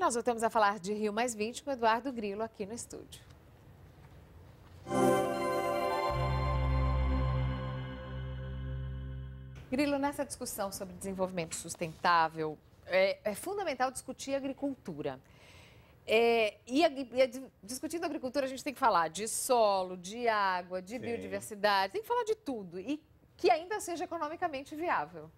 Nós voltamos a falar de Rio+20 com o Eduardo Grilo aqui no estúdio. Grilo, nessa discussão sobre desenvolvimento sustentável, é fundamental discutir agricultura. Discutindo agricultura, a gente tem que falar de solo, de água, de biodiversidade, tem que falar de tudo e que ainda seja economicamente viável.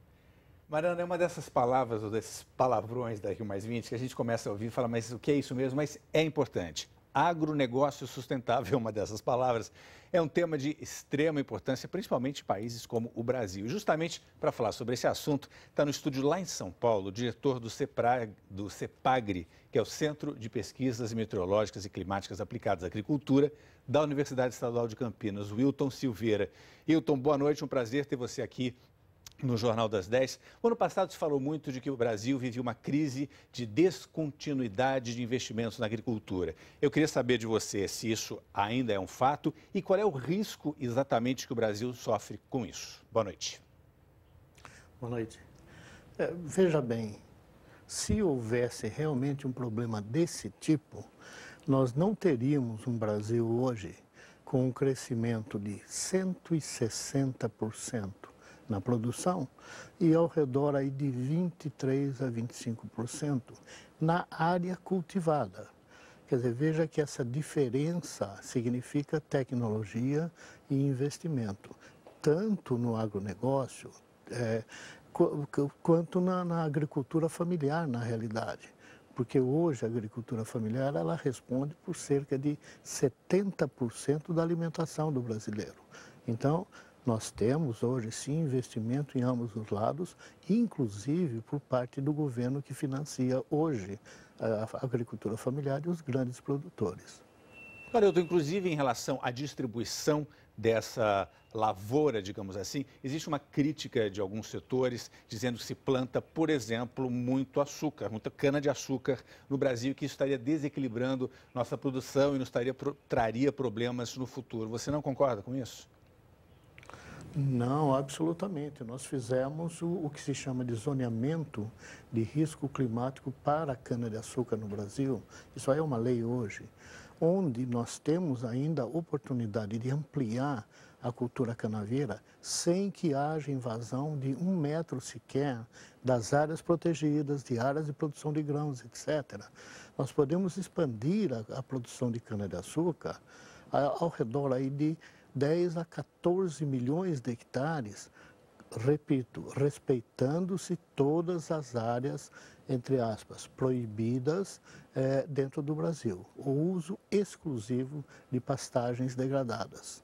Mariana, é uma dessas palavras ou desses palavrões da Rio+20 que a gente começa a ouvir e fala, mas o que é isso mesmo? Mas é importante. Agronegócio sustentável é uma dessas palavras. É um tema de extrema importância, principalmente em países como o Brasil. E justamente para falar sobre esse assunto, está no estúdio lá em São Paulo, o diretor do CEPAGRE, que é o Centro de Pesquisas Meteorológicas e Climáticas Aplicadas à Agricultura, da Universidade Estadual de Campinas, Wilton Silveira. Wilton, boa noite, um prazer ter você aqui no Jornal das 10. O ano passado se falou muito de que o Brasil vivia uma crise de descontinuidade de investimentos na agricultura. Eu queria saber de você se isso ainda é um fato e qual é o risco exatamente que o Brasil sofre com isso. Boa noite. Boa noite. Veja bem, se houvesse realmente um problema desse tipo, nós não teríamos um Brasil hoje com um crescimento de 160% na produção e ao redor aí de 23% a 25% na área cultivada. Quer dizer, veja que essa diferença significa tecnologia e investimento, tanto no agronegócio quanto na agricultura familiar, na realidade. Porque hoje a agricultura familiar ela responde por cerca de 70% da alimentação do brasileiro. Então, nós temos hoje, sim, investimento em ambos os lados, inclusive por parte do governo que financia hoje a agricultura familiar e os grandes produtores. Haroldo, inclusive em relação à distribuição dessa lavoura, digamos assim, existe uma crítica de alguns setores dizendo que se planta, por exemplo, muito açúcar, muita cana-de-açúcar no Brasil, que isso estaria desequilibrando nossa produção e traria problemas no futuro. Você não concorda com isso? Não, absolutamente. Nós fizemos o que se chama de zoneamento de risco climático para a cana-de-açúcar no Brasil. Isso aí é uma lei hoje, onde nós temos ainda a oportunidade de ampliar a cultura canaveira sem que haja invasão de 1 metro sequer das áreas protegidas, de áreas de produção de grãos, etc. Nós podemos expandir a produção de cana-de-açúcar ao redor aí de 10 a 14 milhões de hectares, repito, respeitando-se todas as áreas, entre aspas, proibidas dentro do Brasil. O uso exclusivo de pastagens degradadas.